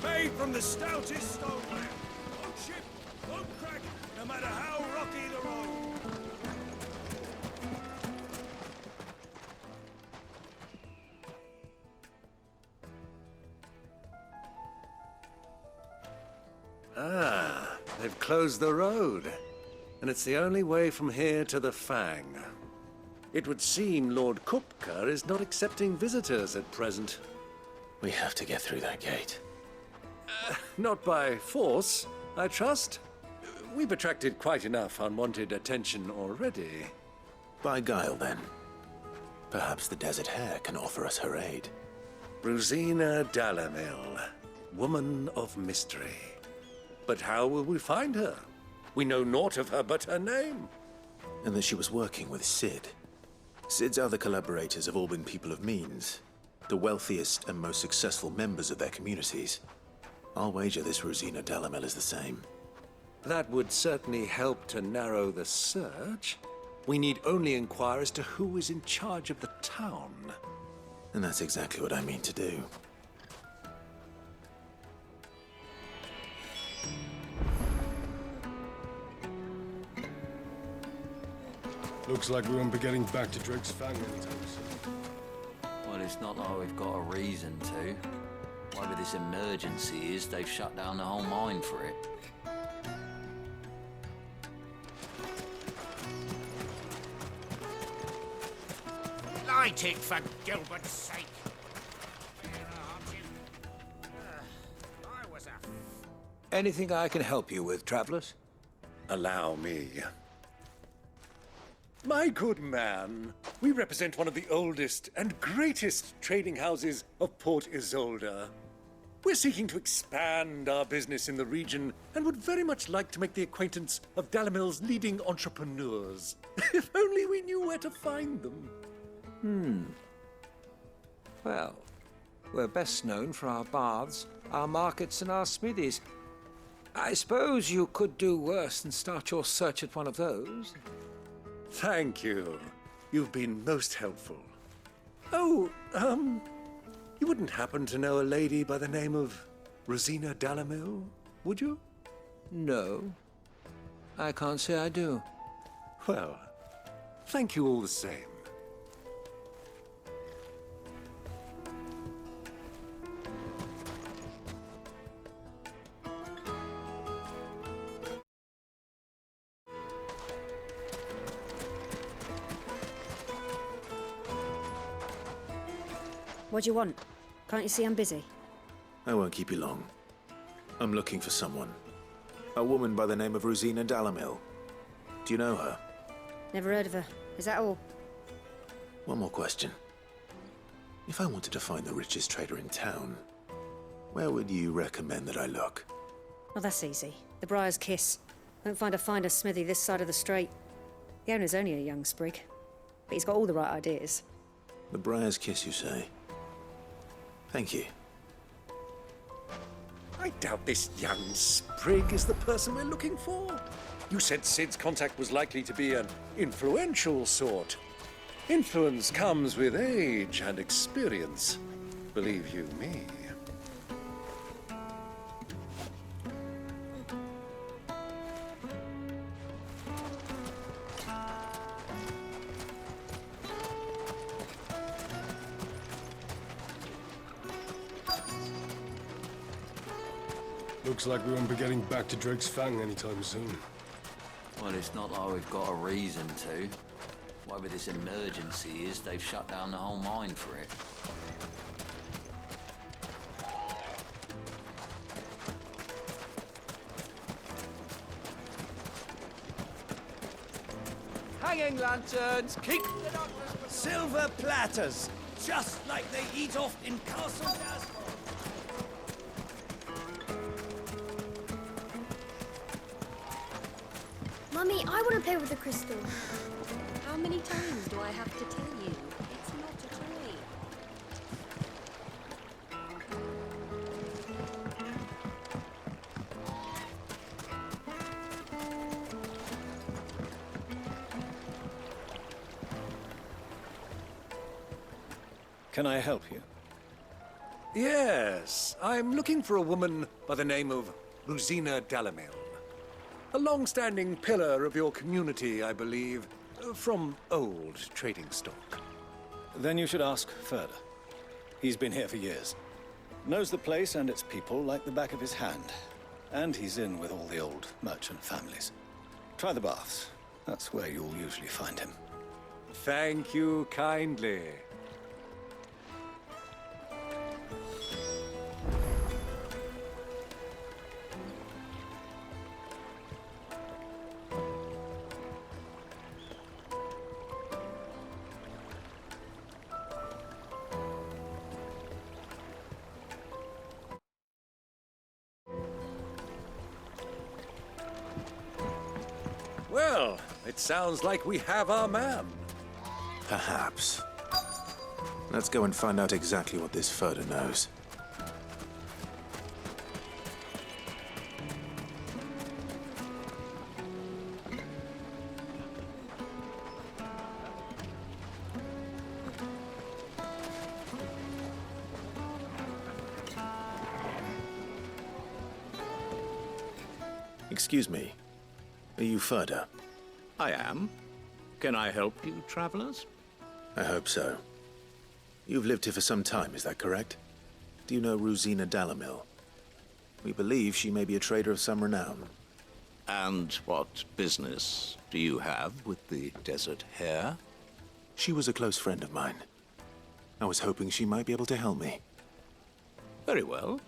Made from the stoutest stoneware. Won't chip, won't crack, no matter how rocky the road. Ah, they've closed the road. And it's the only way from here to the Fang. It would seem Lord Kupka is not accepting visitors at present. We have to get through that gate. Not by force, I trust. We've attracted quite enough unwanted attention already. By guile, then. Perhaps the Desert Hare can offer us her aid. Rosina Dalamil, woman of mystery. But how will we find her? We know naught of her but her name. And that she was working with Sid. Sid's other collaborators have all been people of means, the wealthiest and most successful members of their communities. I'll wager this Rosina Dalamel is the same. That would certainly help to narrow the search. We need only inquire as to who is in charge of the town. And that's exactly what I mean to do. Looks like we won't be getting back to Drake's Fang anytime soon. Well, it's not like we've got a reason to. Whatever this emergency is, they've shut down the whole mine for it. Light it, for Gilbert's sake! I was a... Anything I can help you with, travelers? Allow me. My good man, we represent one of the oldest and greatest trading houses of Port Isolde. We're seeking to expand our business in the region and would very much like to make the acquaintance of Dalamil's leading entrepreneurs. If only we knew where to find them. Well, we're best known for our baths, our markets, and our smithies. I suppose you could do worse than start your search at one of those. Thank you. You've been most helpful. Oh, you wouldn't happen to know a lady by the name of Rosina Dalamil, would you? No, I can't say I do. Well, thank you all the same. What do you want? Can't you see I'm busy? I won't keep you long. I'm looking for someone. A woman by the name of Rosina Dalamil. Do you know her? Never heard of her. Is that all? One more question. If I wanted to find the richest trader in town, where would you recommend that I look? Oh, that's easy. The Briar's Kiss. Won't find a finer smithy this side of the strait. The owner's only a young sprig, but he's got all the right ideas. The Briar's Kiss, you say? Thank you. I doubt this young sprig is the person we're looking for. You said Sid's contact was likely to be an influential sort. Influence comes with age and experience, believe you me. Looks like we won't be getting back to Drake's Fang anytime soon. Well, it's not like we've got a reason to. Whatever this emergency is, they've shut down the whole mine for it. Hanging lanterns, keep Silver platters, just like they eat off in Castle Dasmore. Mummy, I want to play with the crystal. How many times do I have to tell you? It's not a toy. Can I help you? Yes, I'm looking for a woman by the name of Rosina Dalamil. A long-standing pillar of your community, I believe, from old trading stock. Then you should ask Ferda. He's been here for years. Knows the place and its people like the back of his hand. And he's in with all the old merchant families. Try the baths. That's where you'll usually find him. Thank you kindly. Well, it sounds like we have our man. Perhaps. Let's go and find out exactly what this Ferda knows. Excuse me. Are you Ferda? I am. Can I help you, travelers? I hope so. You've lived here for some time, is that correct? Do you know Rosina Dalamil? We believe she may be a trader of some renown. And what business do you have with the desert hare? She was a close friend of mine. I was hoping she might be able to help me. Very well.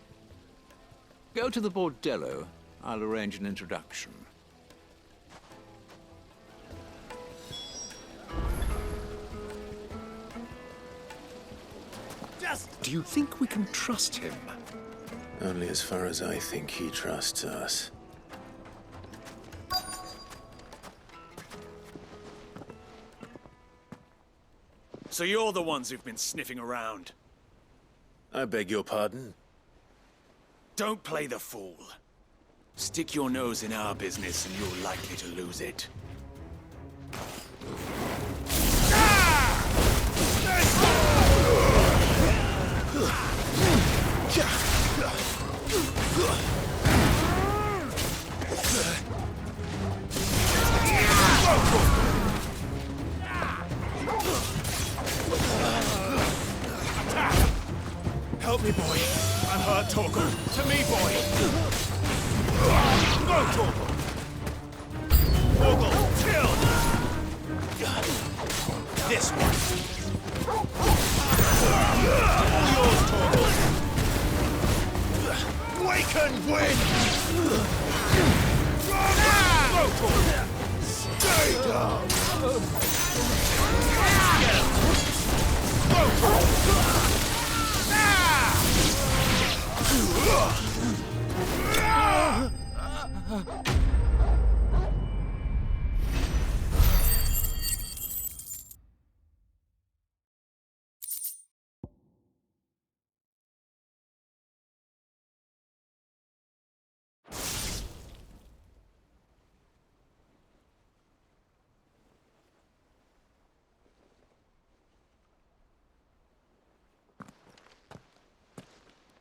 Go to the bordello. I'll arrange an introduction. Do you think we can trust him? Only as far as I think he trusts us. So you're the ones who've been sniffing around. I beg your pardon? Don't play the fool. Stick your nose in our business and you're likely to lose it. Help me, boy. I'm hurt, Torgal. To me, boy. Go, Torgal. Torgal, kill. This one. Yours, Torgal. Wake and win. Go, Torgal. Stay down. Go, Torgal.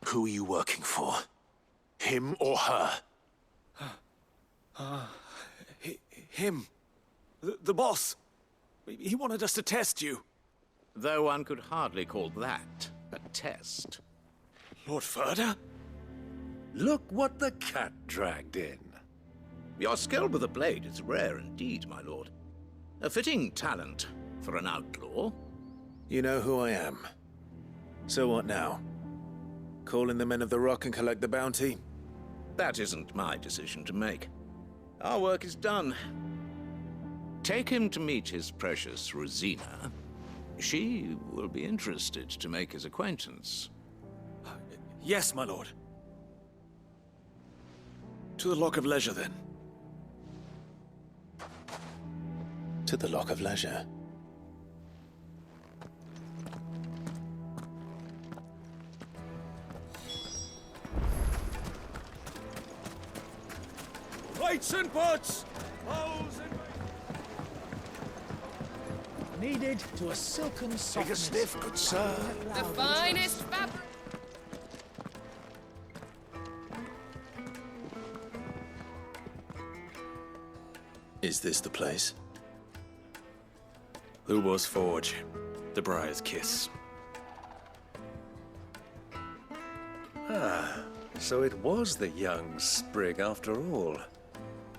Who are you working for? Him or her? Him. The boss. He wanted us to test you. Though one could hardly call that a test. Lord Ferda? Look what the cat dragged in. Your skill with a blade is rare indeed, my lord. A fitting talent for an outlaw. You know who I am. So what now? Call in the men of the Rock and collect the bounty? That isn't my decision to make. Our work is done. Take him to meet his precious Rosina. She will be interested to make his acquaintance. Yes, my lord. To the Lock of Leisure, then. To the Lock of Leisure. Plates and pots! Bowls and... Kneaded to a silken softness. Take a sniff, good sir. The finest fabric. Is this the place? Lubor's Forge. The Briar's Kiss. So it was the young sprig after all.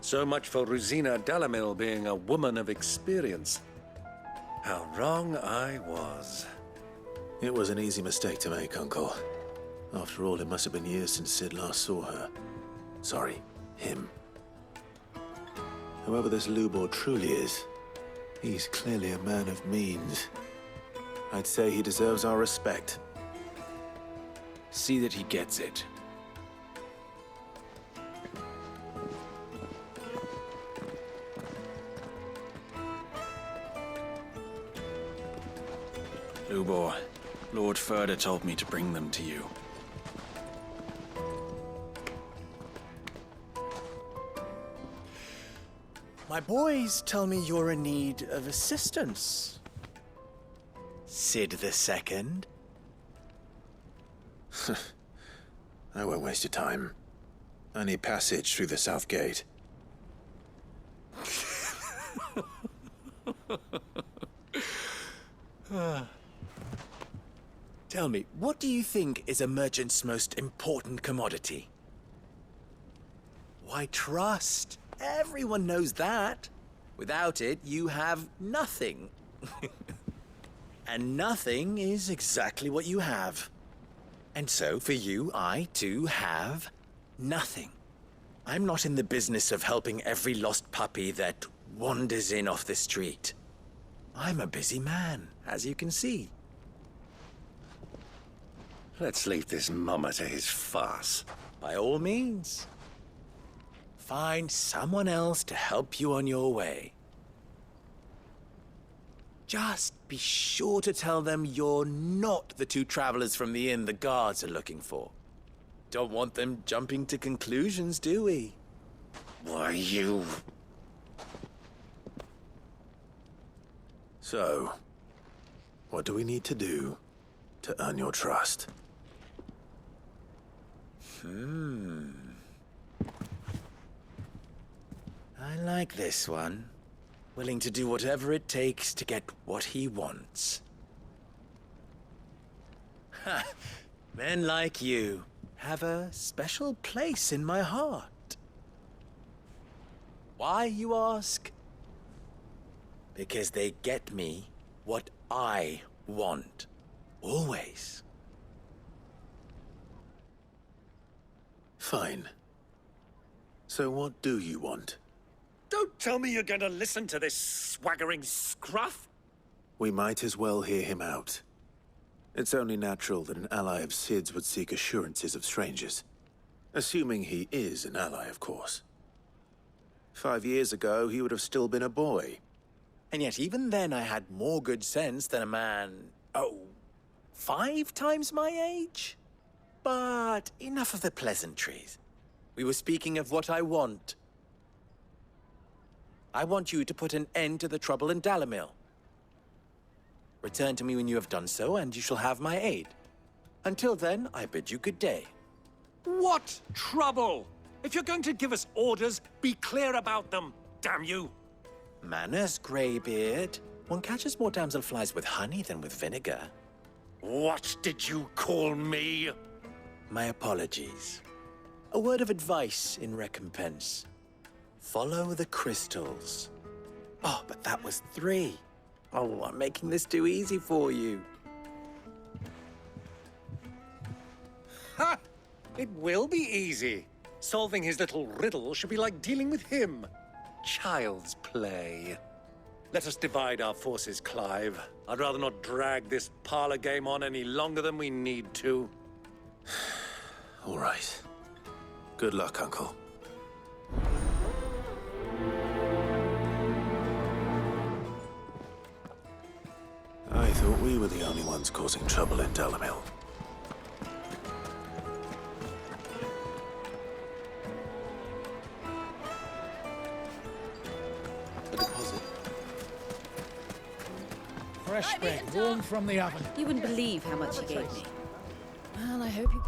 So much for Rosina Delamil being a woman of experience. How wrong I was. It was an easy mistake to make, Uncle. After all, it must have been years since Sid last saw her. Sorry, him. Whoever this Lubor truly is, he's clearly a man of means. I'd say he deserves our respect. See that he gets it. Lubor, Lord Furder told me to bring them to you. My boys tell me you're in need of assistance. Sid the Second? I won't waste your time. I need passage through the south gate. Tell me, what do you think is a merchant's most important commodity? Why, trust. Everyone knows that. Without it, you have nothing. And nothing is exactly what you have. And so, for you, I, too, have nothing. I'm not in the business of helping every lost puppy that wanders in off the street. I'm a busy man, as you can see. Let's leave this mummer to his farce. By all means. Find someone else to help you on your way. Just be sure to tell them you're not the two travelers from the inn the guards are looking for. Don't want them jumping to conclusions, do we? Why, you... So, what do we need to do to earn your trust? I like this one. Willing to do whatever it takes to get what he wants. Ha! Men like you have a special place in my heart. Why, you ask? Because they get me what I want. Always. Fine. So what do you want? Don't tell me you're going to listen to this swaggering scruff! We might as well hear him out. It's only natural that an ally of Sid's would seek assurances of strangers. Assuming he is an ally, of course. 5 years ago, he would have still been a boy. And yet even then I had more good sense than a man, 5 times my age? But enough of the pleasantries. We were speaking of what I want. I want you to put an end to the trouble in Dalamil. Return to me when you have done so, and you shall have my aid. Until then, I bid you good day. What trouble? If you're going to give us orders, be clear about them, damn you! Manners, Greybeard. One catches more damselflies with honey than with vinegar. What did you call me? My apologies. A word of advice in recompense. Follow the crystals. Oh, but that was 3. Oh, I'm making this too easy for you. Ha! It will be easy. Solving his little riddle should be like dealing with him. Child's play. Let us divide our forces, Clive. I'd rather not drag this parlor game on any longer than we need to. All right. Good luck, Uncle. I thought we were the only ones causing trouble in Dalamil. A deposit. Fresh bread, warm from the oven. You wouldn't believe how much he gave me. Well, I hope you...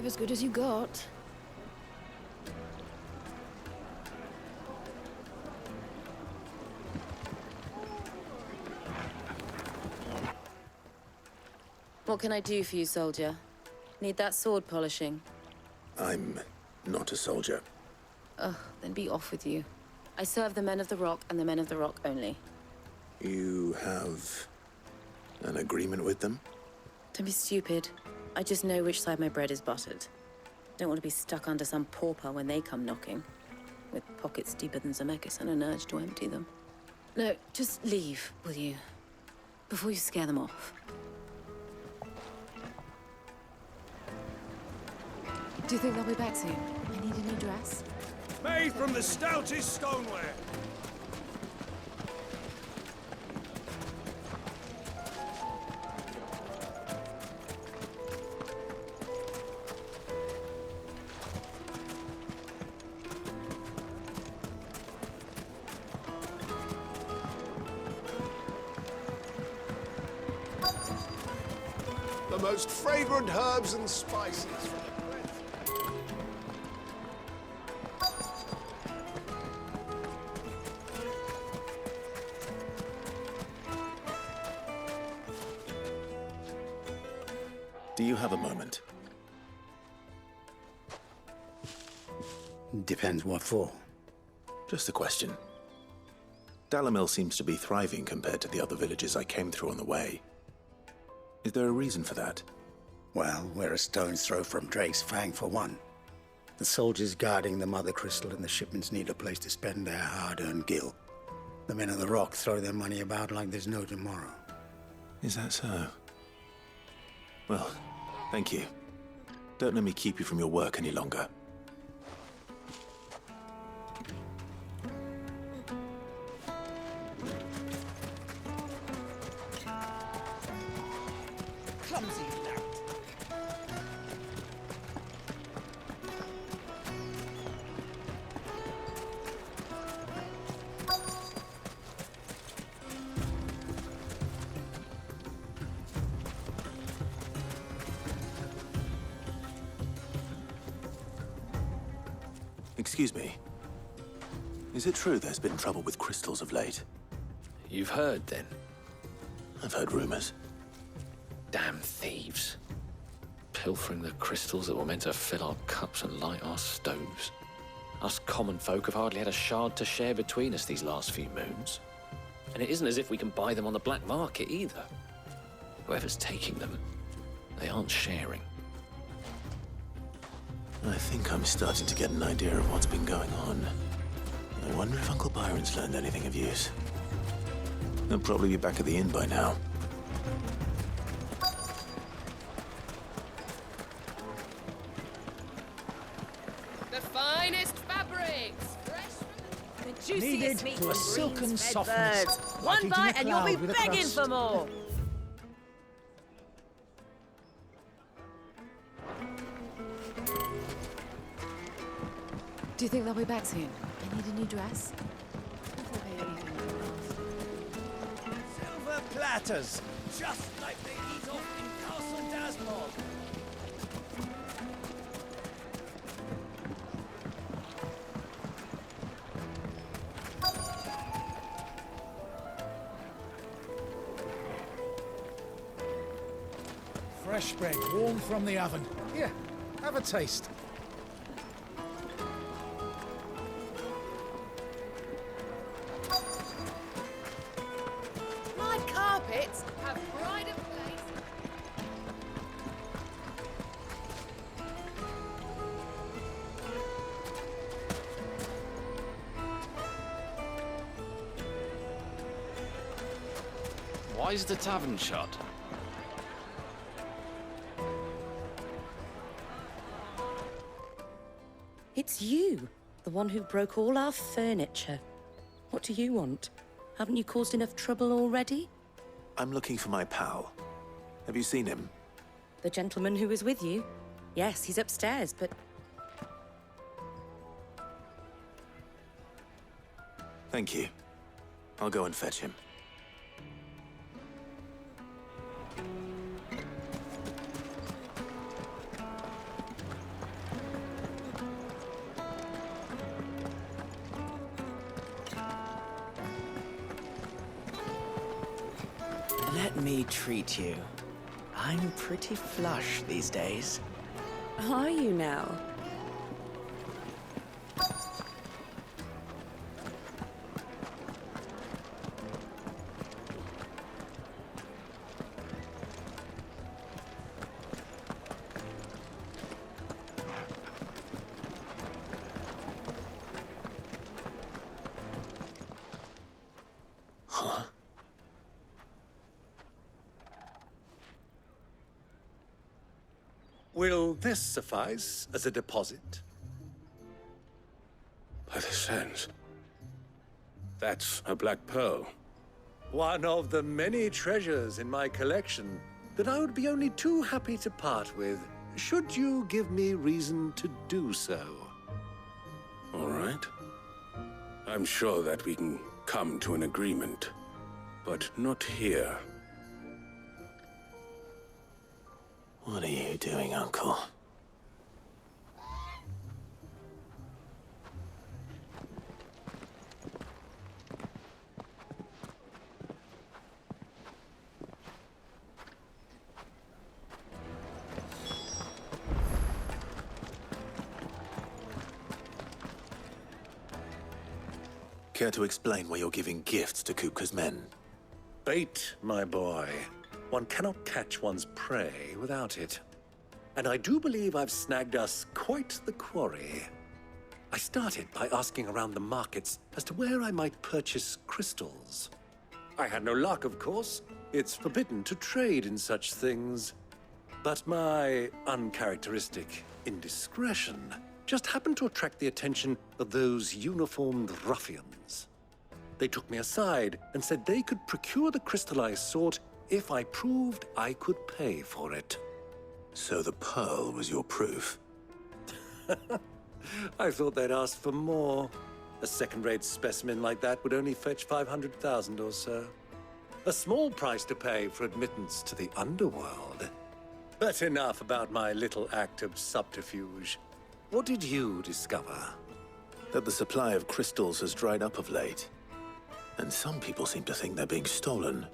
Give as good as you got. What can I do for you, soldier? Need that sword polishing? I'm not a soldier. Ugh, then be off with you. I serve the men of the Rock and the men of the Rock only. You have an agreement with them? Don't be stupid. I just know which side my bread is buttered. Don't want to be stuck under some pauper when they come knocking. With pockets deeper than Zemeckis and an urge to empty them. No, just leave, will you? Before you scare them off. Do you think they'll be back soon? I need a new dress. Made from the stoutest stoneware. The most fragrant herbs and spices. Do you have a moment? Depends what for. Just a question. Dalamil seems to be thriving compared to the other villages I came through on the way. Is there a reason for that? Well, we're a stone's throw from Drake's Fang, for one. The soldiers guarding the Mother Crystal and the shipments need a place to spend their hard-earned gil. The men of the Rock throw their money about like there's no tomorrow. Is that so? Well, thank you. Don't let me keep you from your work any longer. Clumsy lout. Excuse me. Is it true there's been trouble with crystals of late? You've heard, then? I've heard rumors. Damn thieves. Pilfering the crystals that were meant to fill our cups and light our stoves. Us common folk have hardly had a shard to share between us these last few moons. And it isn't as if we can buy them on the black market either. Whoever's taking them, they aren't sharing. I think I'm starting to get an idea of what's been going on. I wonder if Uncle Byron's learned anything of use. He'll probably be back at the inn by now. The finest fabrics, fresh from the juiciest Needed meat to a from silken Green's fed softness. birds. Like One eating a bite and you'll be cloud with a begging crust. for more. Do you think they'll be back soon? I need a new dress. Silver platters, just like they eat off in Castle Dasmog. Fresh bread, warm from the oven. Here, have a taste. My carpets have pride of place. Why is the tavern shut? It's you, the one who broke all our furniture. What do you want? Haven't you caused enough trouble already? I'm looking for my pal. Have you seen him? The gentleman who was with you? Yes, he's upstairs, but... Thank you. I'll go and fetch him. me treat you. I'm pretty flush these days. Are you now? Will this suffice as a deposit? By the sands. That's a black pearl. One of the many treasures in my collection that I would be only too happy to part with, should you give me reason to do so. All right. I'm sure that we can come to an agreement, but not here. What are you doing, Uncle? Care to explain why you're giving gifts to Kupka's men? Bait, my boy. One cannot catch one's prey without it. And I do believe I've snagged us quite the quarry. I started by asking around the markets as to where I might purchase crystals. I had no luck, of course. It's forbidden to trade in such things. But my uncharacteristic indiscretion just happened to attract the attention of those uniformed ruffians. They took me aside and said they could procure the crystal I sought if I proved I could pay for it. So the pearl was your proof? I thought they'd ask for more. A second-rate specimen like that would only fetch 500,000 or so. A small price to pay for admittance to the underworld. But enough about my little act of subterfuge. What did you discover? That the supply of crystals has dried up of late. And some people seem to think they're being stolen.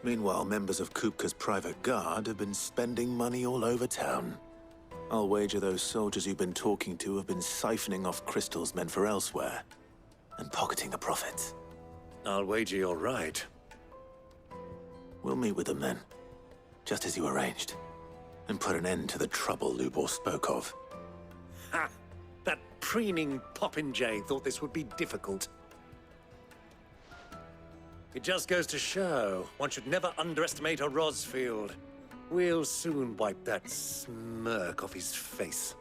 Meanwhile, members of Kupka's private guard have been spending money all over town. I'll wager those soldiers you've been talking to have been siphoning off crystals meant for elsewhere, and pocketing the profits. I'll wager you're right. We'll meet with them then, just as you arranged, and put an end to the trouble Lubor spoke of. Ha! That preening popinjay thought this would be difficult. It just goes to show, one should never underestimate a Rosfield. We'll soon wipe that smirk off his face.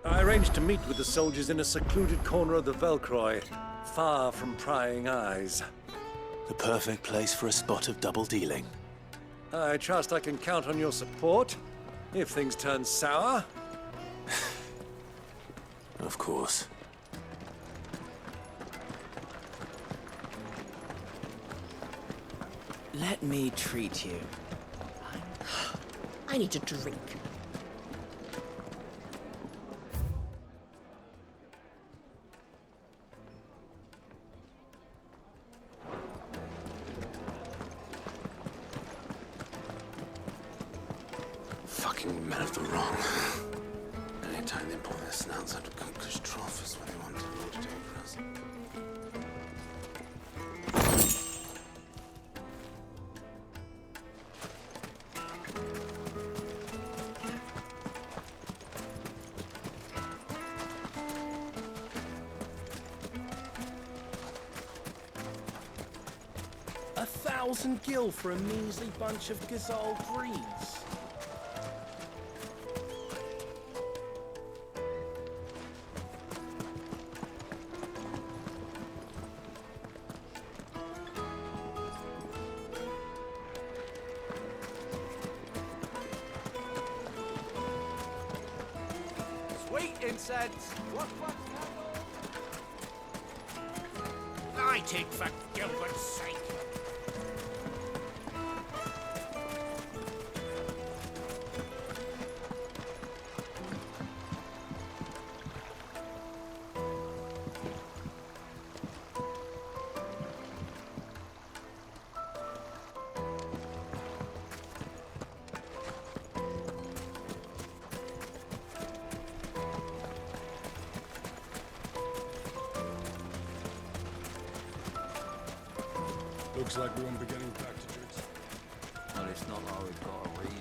I arranged to meet with the soldiers in a secluded corner of the Velcroy, far from prying eyes. The perfect place for a spot of double dealing. I trust I can count on your support, if things turn sour. Of course. Let me treat you. I need a drink. Fucking men of the wrong. Anytime they pull their snouts out of Kupka's trough is when they want to do for us. $1,000 gil for a measly bunch of Gazal greaves. Sweet incense! What light it for Gilbert's sake! Looks like we won't be getting back to drinks. Well, it's not like we've got a reason.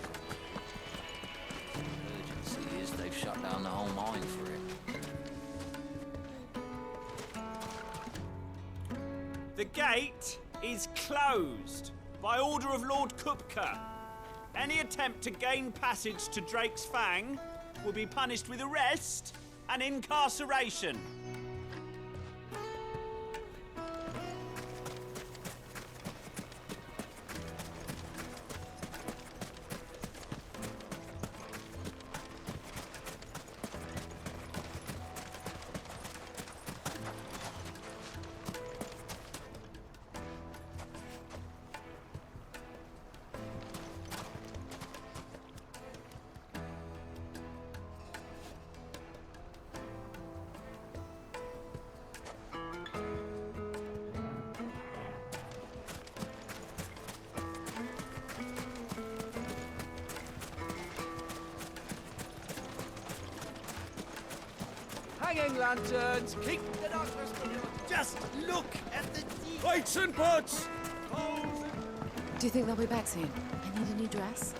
The emergency is they've shut down the whole mine for it. The gate is closed by order of Lord Kupka. Any attempt to gain passage to Drake's Fang will be punished with arrest and incarceration. Hanging lanterns, keep the darkness from you. Just look at the deep. Lights and pots! Do you think they'll be back soon? I need a new dress.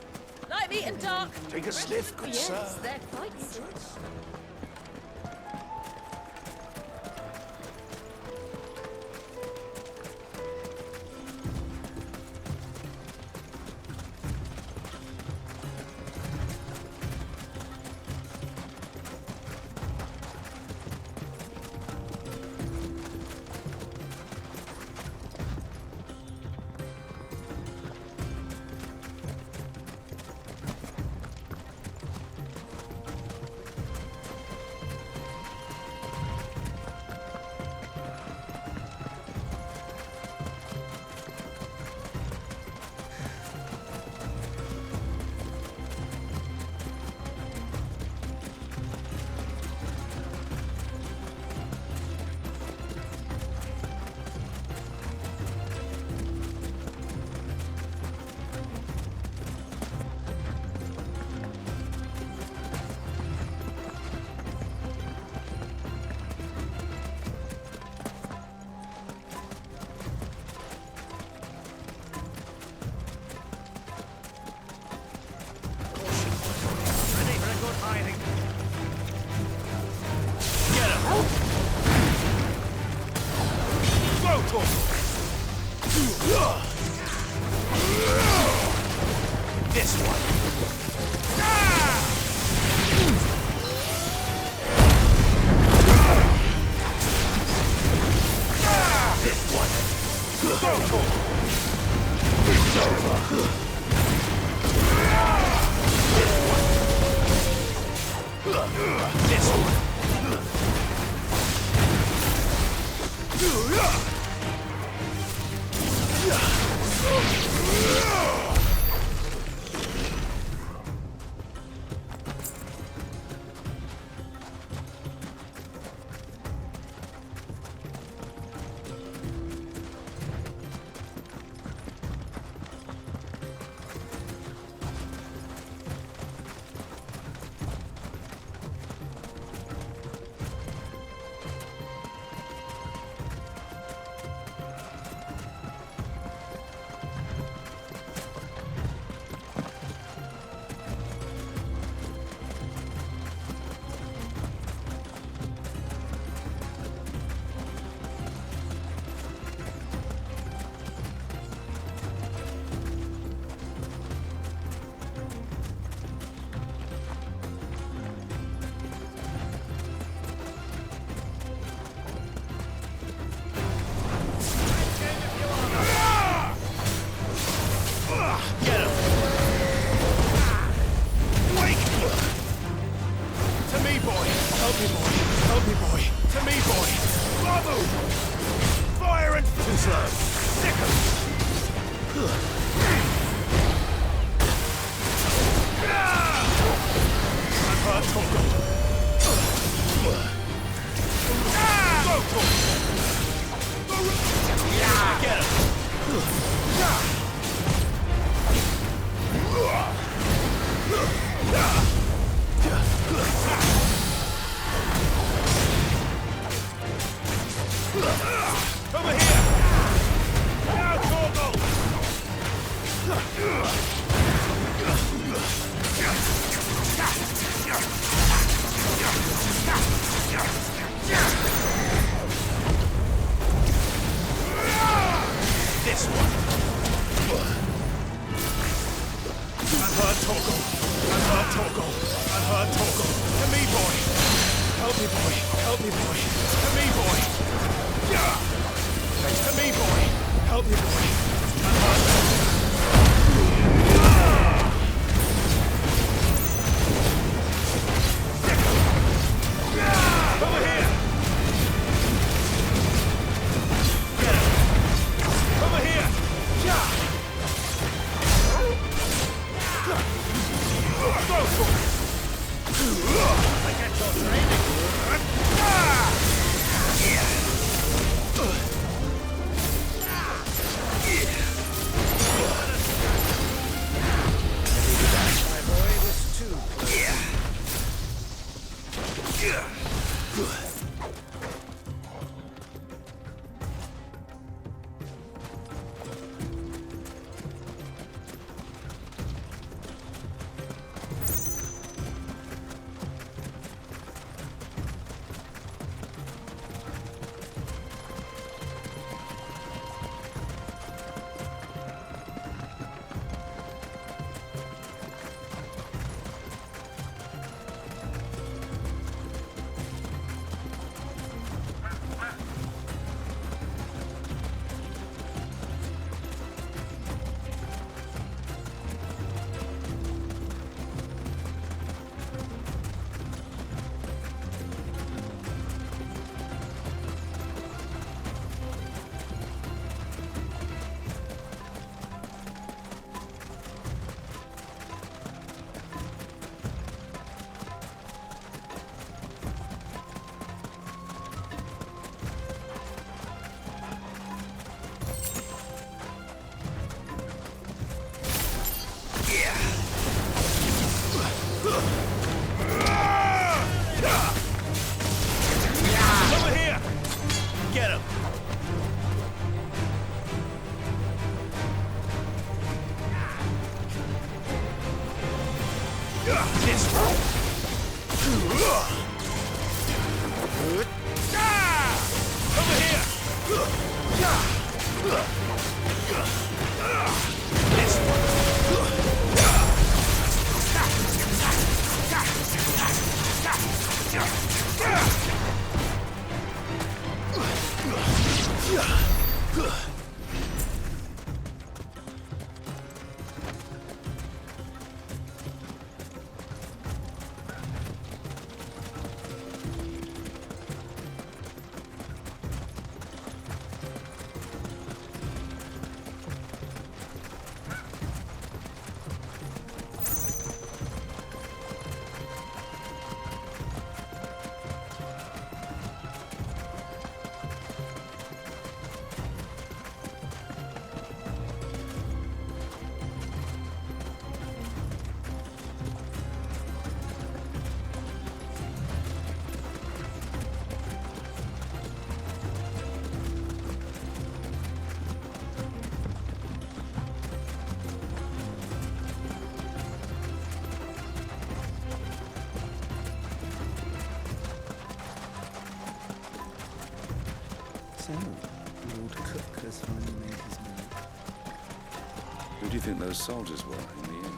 Light, meat, and dark. Take a sniff, good sir. Yes, they're quite sweet. This one. This one. Go for it. It's over. This one. This one. I've heard Torgal. I've heard Torgal. I've heard Torgal. To me, boy. Help me, boy. Help me, boy. To me, boy. To me, boy. Help me, boy. I've heard Torgal. Over here! Get him! Over here! Go for it! I get your training! My boy was too close. Over here! Get him! This one! Over here! This one! So, Lord Cook has finally made his move. Who do you think those soldiers were in the inn?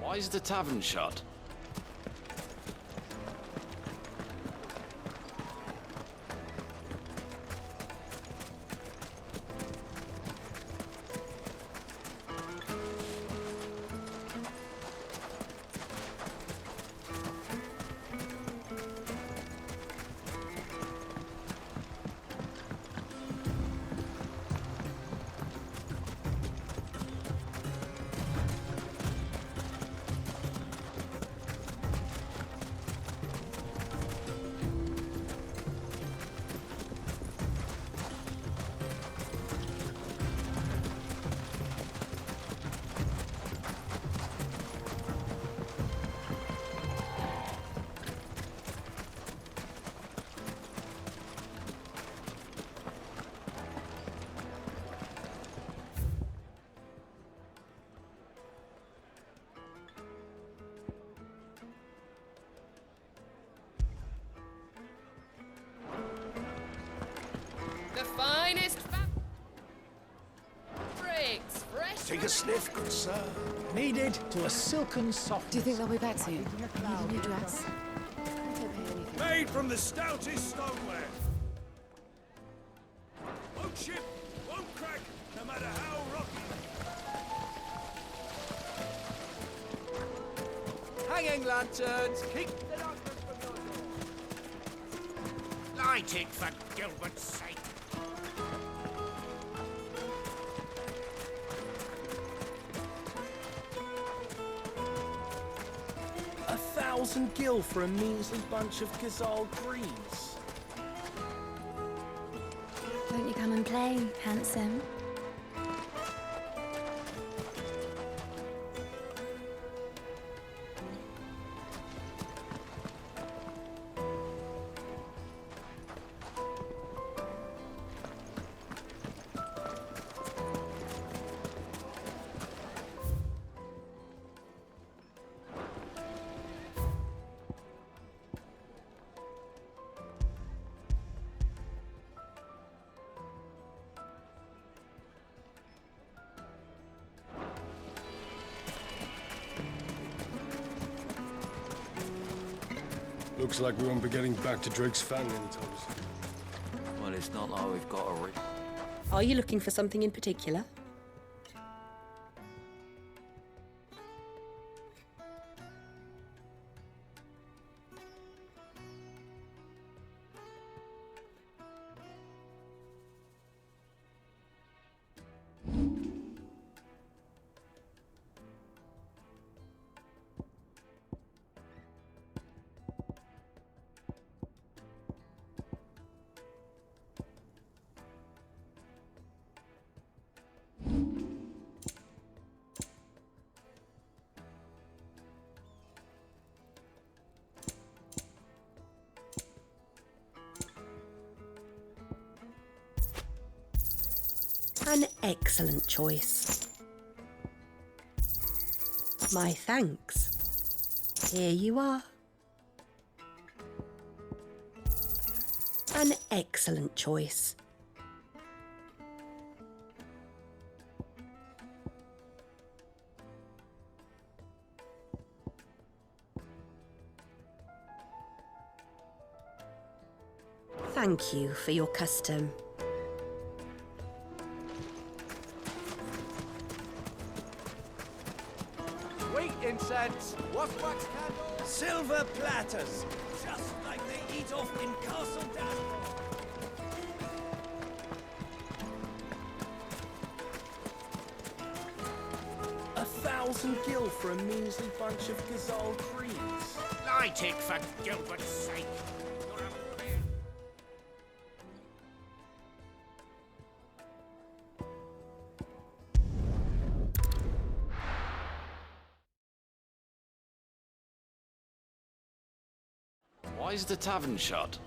Why is the tavern shut? The finest fabrics, fresh. Take a sniff, good sir. Needed to a silken soft. Do you think they'll be back soon? Need a new dress? Made from the stoutest stoneware. Won't chip, won't crack, no matter how rocky. Hanging lanterns, keep the darkness from your door. Light it for Gilbert's sake. A 1,000 gil for a measly bunch of Gazal greens. Won't you come and play, handsome? Looks like we won't be getting back to Drake's Fang anytime soon. Well, it's not like we've got a Are you looking for something in particular? An excellent choice. My thanks. Here you are. An excellent choice. Thank you for your custom. Sweet incense, wax candles, Silver platters, just like they eat off in Castle Down. A 1,000 gil for a measly bunch of Gazal greens. Light it for Gilbert's sake. Why is the tavern shut?